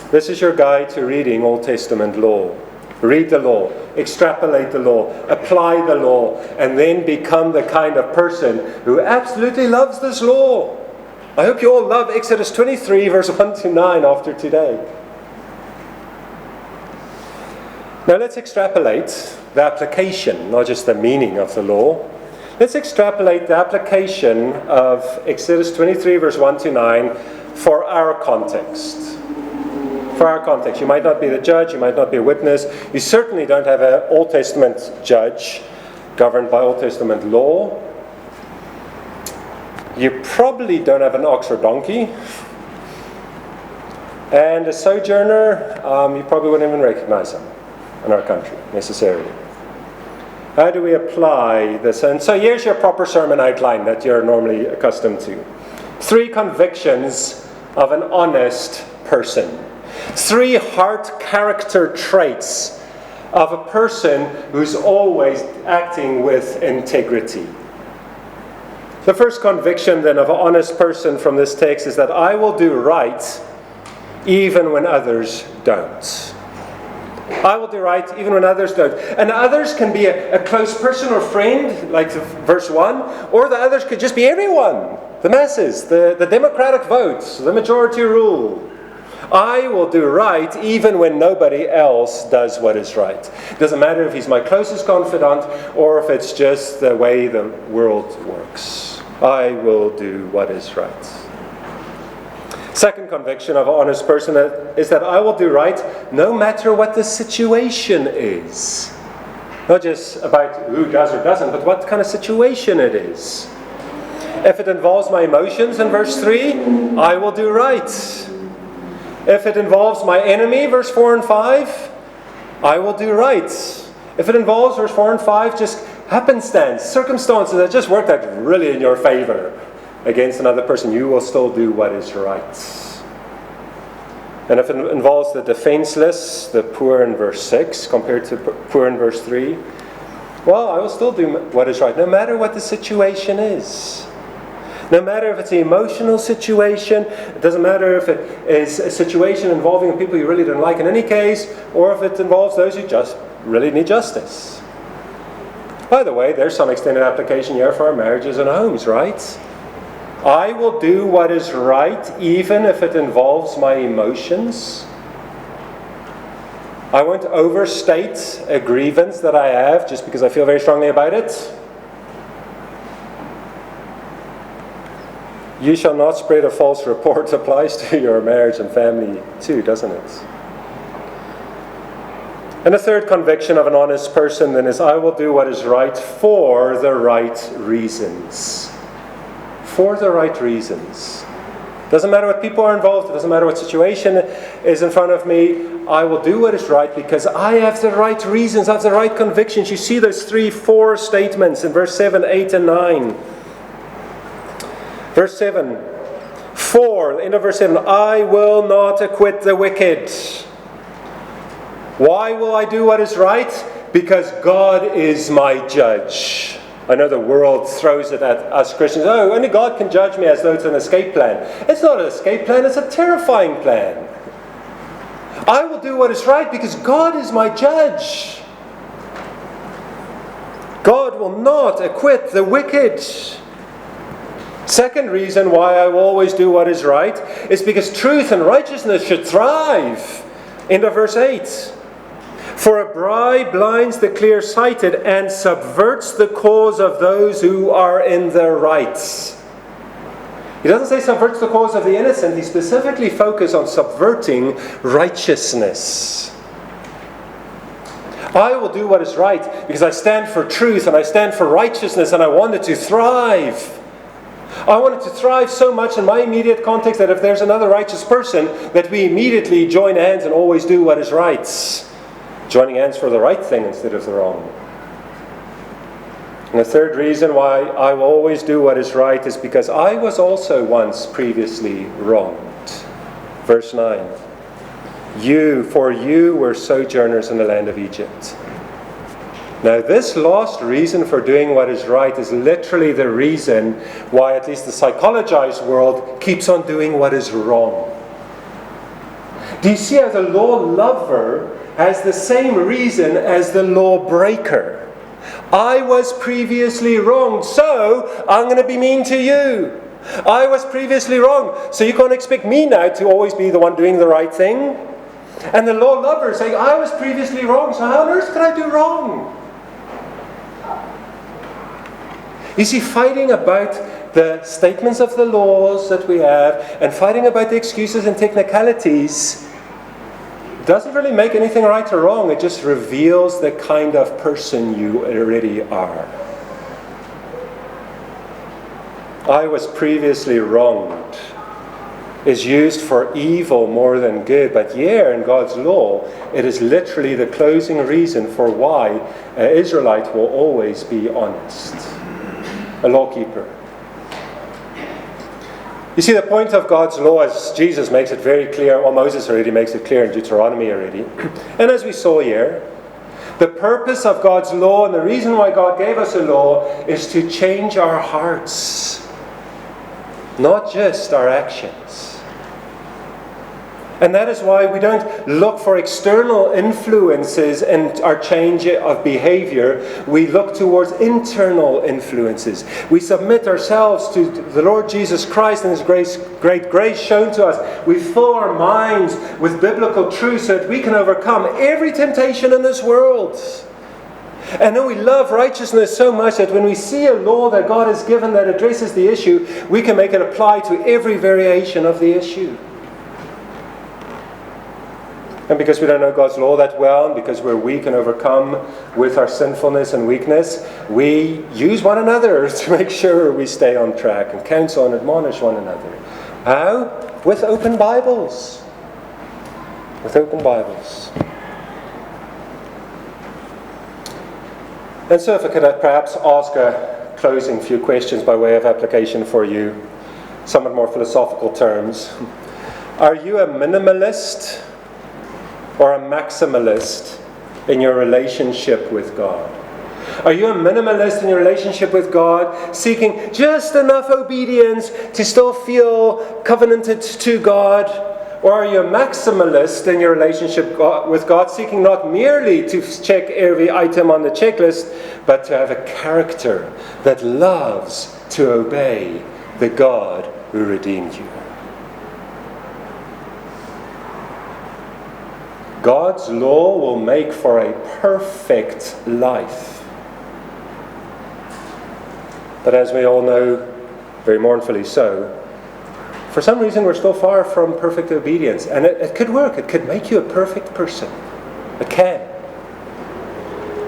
Speaker 1: This is your guide to reading Old Testament law. Read the law, extrapolate the law, apply the law, and then become the kind of person who absolutely loves this law. I hope you all love Exodus 23, verse 1 to 9 after today. Now let's extrapolate the application, not just the meaning of the law. Let's extrapolate the application of Exodus 23, verse 1 to 9 for our context. For our context. You might not be the judge, you might not be a witness. You certainly don't have an Old Testament judge governed by Old Testament law. You probably don't have an ox or donkey. And a sojourner, you probably wouldn't even recognize him in our country, necessarily. How do we apply this? And so here's your proper sermon outline that you're normally accustomed to. 3 convictions of an honest person. 3 heart character traits of a person who's always acting with integrity. The first conviction then of an honest person from this text is that I will do right even when others don't. I will do right even when others don't. And others can be a close person or friend, like verse 1, or the others could just be everyone, the masses, the democratic votes, the majority rule. I will do right even when nobody else does what is right. It doesn't matter if he's my closest confidant or if it's just the way the world works. I will do what is right. Second conviction of an honest person is that I will do right no matter what the situation is. Not just about who does or doesn't, but what kind of situation it is. If it involves my emotions in verse 3, I will do right. If it involves my enemy, verse 4 and 5, I will do right. If it involves, verse 4 and 5, just happenstance, circumstances that just worked out really in your favor against another person, you will still do what is right. And if it involves the defenseless, the poor in verse 6 compared to poor in verse 3, well, I will still do what is right, no matter what the situation is. No matter if it's an emotional situation, it doesn't matter if it is a situation involving people you really don't like in any case, or if it involves those who just really need justice. By the way, there's some extended application here for our marriages and homes, right? I will do what is right even if it involves my emotions. I won't overstate a grievance that I have just because I feel very strongly about it. You shall not spread a false report applies to your marriage and family too, doesn't it? And the third conviction of an honest person then is, I will do what is right for the right reasons. For the right reasons. Doesn't matter what people are involved, it doesn't matter what situation is in front of me, I will do what is right because I have the right reasons, I have the right convictions. You see those 4 statements in verse 7, 8 and 9. Verse 7, the end of verse 7, I will not acquit the wicked. Why will I do what is right? Because God is my judge. I know the world throws it at us Christians. Oh, only God can judge me as though it's an escape plan. It's not an escape plan, it's a terrifying plan. I will do what is right because God is my judge. God will not acquit the wicked. Second reason why I will always do what is right is because truth and righteousness should thrive. End of verse 8. For a bribe blinds the clear-sighted and subverts the cause of those who are in their rights. He doesn't say subverts the cause of the innocent. He specifically focuses on subverting righteousness. I will do what is right because I stand for truth and I stand for righteousness and I want it to thrive. I want it to thrive so much in my immediate context that if there's another righteous person, that we immediately join hands and always do what is right. Joining hands for the right thing instead of the wrong. And the third reason why I will always do what is right is because I was also once previously wronged. Verse 9. For you were sojourners in the land of Egypt. Now, this last reason for doing what is right is literally the reason why at least the psychologized world keeps on doing what is wrong. Do you see how the law lover has the same reason as the law breaker? I was previously wronged, so I'm going to be mean to you. I was previously wrong, so you can't expect me now to always be the one doing the right thing. And the law lover is saying, I was previously wrong, so how on earth could I do wrong? You see, fighting about the statements of the laws that we have and fighting about the excuses and technicalities doesn't really make anything right or wrong. It just reveals the kind of person you already are. I was previously wronged is used for evil more than good, but here in God's law, it is literally the closing reason for why an Israelite will always be honest. A lawkeeper. You see, the point of God's law, as Jesus makes it very clear, or Moses already makes it clear in Deuteronomy already, and as we saw here, the purpose of God's law and the reason why God gave us a law is to change our hearts, not just our actions. And that is why we don't look for external influences in our change of behavior. We look towards internal influences. We submit ourselves to the Lord Jesus Christ and His great grace shown to us. We fill our minds with biblical truth so that we can overcome every temptation in this world. And then we love righteousness so much that when we see a law that God has given that addresses the issue, we can make it apply to every variation of the issue. And because we don't know God's law that well, and because we're weak and overcome with our sinfulness and weakness, we use one another to make sure we stay on track and counsel and admonish one another. How? With open Bibles. With open Bibles. And so if I could perhaps ask a closing few questions by way of application for you, somewhat more philosophical terms. Are you a minimalist or a maximalist in your relationship with God? Are you a minimalist in your relationship with God, seeking just enough obedience to still feel covenanted to God? Or are you a maximalist in your relationship with God, seeking not merely to check every item on the checklist, but to have a character that loves to obey the God who redeemed you? God's law will make for a perfect life. But as we all know, very mournfully so, for some reason we're still far from perfect obedience. And it could work. It could make you a perfect person. It can.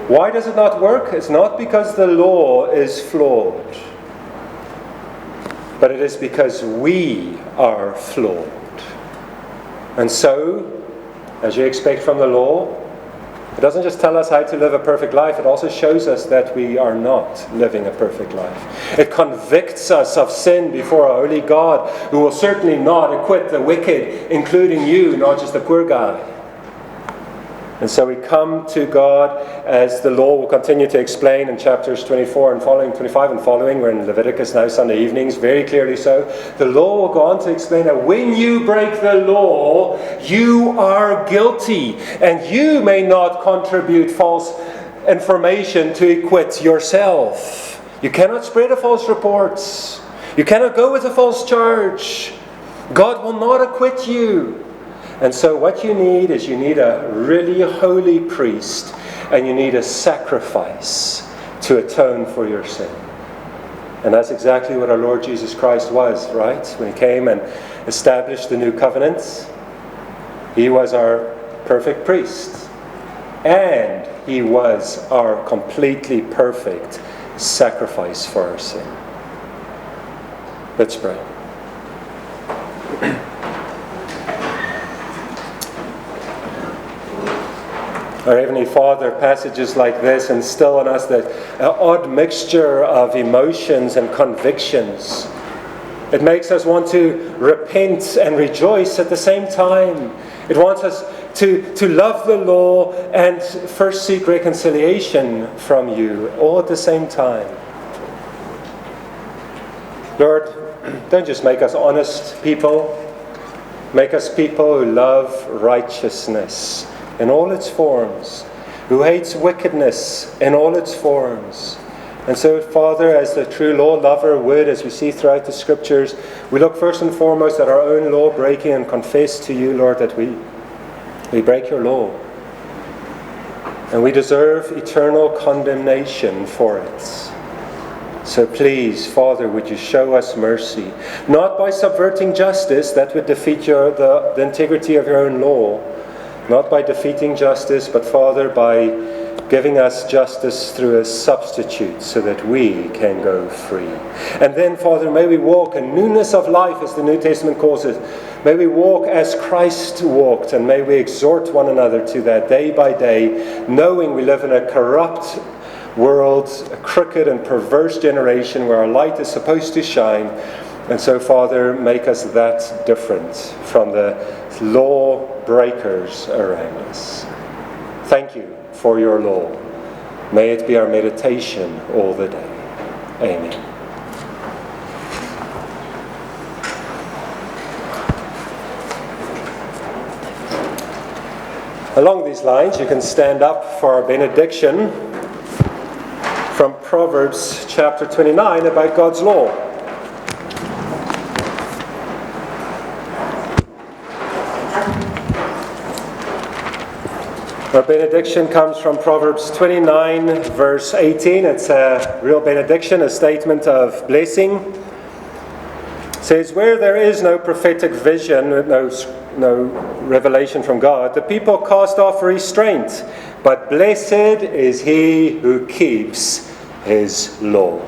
Speaker 1: Why does it not work? It's not because the law is flawed, but it is because we are flawed. And so, as you expect from the law, it doesn't just tell us how to live a perfect life, it also shows us that we are not living a perfect life. It convicts us of sin before a holy God who will certainly not acquit the wicked, including you, not just the poor guy. And so we come to God, as the law will continue to explain in chapters 24 and following, 25 and following. We're in Leviticus now, Sunday evenings, very clearly so. The law will go on to explain that when you break the law, you are guilty. And you may not contribute false information to acquit yourself. You cannot spread a false report. You cannot go with a false charge. God will not acquit you. And so what you need is a really holy priest, and you need a sacrifice to atone for your sin. And that's exactly what our Lord Jesus Christ was, right? When He came and established the new covenant, He was our perfect priest. And He was our completely perfect sacrifice for our sin. Let's pray. Our Heavenly Father, passages like this instill in us that odd mixture of emotions and convictions. It makes us want to repent and rejoice at the same time. It wants us to love the law and first seek reconciliation from you, all at the same time. Lord, don't just make us honest people. Make us people who love righteousness in all its forms, who hates wickedness in all its forms. And so, Father, as the true law lover would, as we see throughout the Scriptures, we look first and foremost at our own law breaking and confess to you, Lord, that we break your law. And we deserve eternal condemnation for it. So please, Father, would you show us mercy, not by subverting justice, that would defeat the integrity of your own law, not by defeating justice, but Father, by giving us justice through a substitute so that we can go free. And then, Father, may we walk in newness of life, as the New Testament calls it. May we walk as Christ walked, and may we exhort one another to that day by day, knowing we live in a corrupt world, a crooked and perverse generation where our light is supposed to shine. And so, Father, make us that different from the law breakers around us. Thank you for your law. May it be our meditation all the day. Amen. Along these lines, you can stand up for our benediction from Proverbs chapter 29 about God's law. Our benediction comes from Proverbs 29, verse 18. It's a real benediction, a statement of blessing. It says, "Where there is no prophetic vision, no revelation from God, the people cast off restraint, but blessed is he who keeps his law."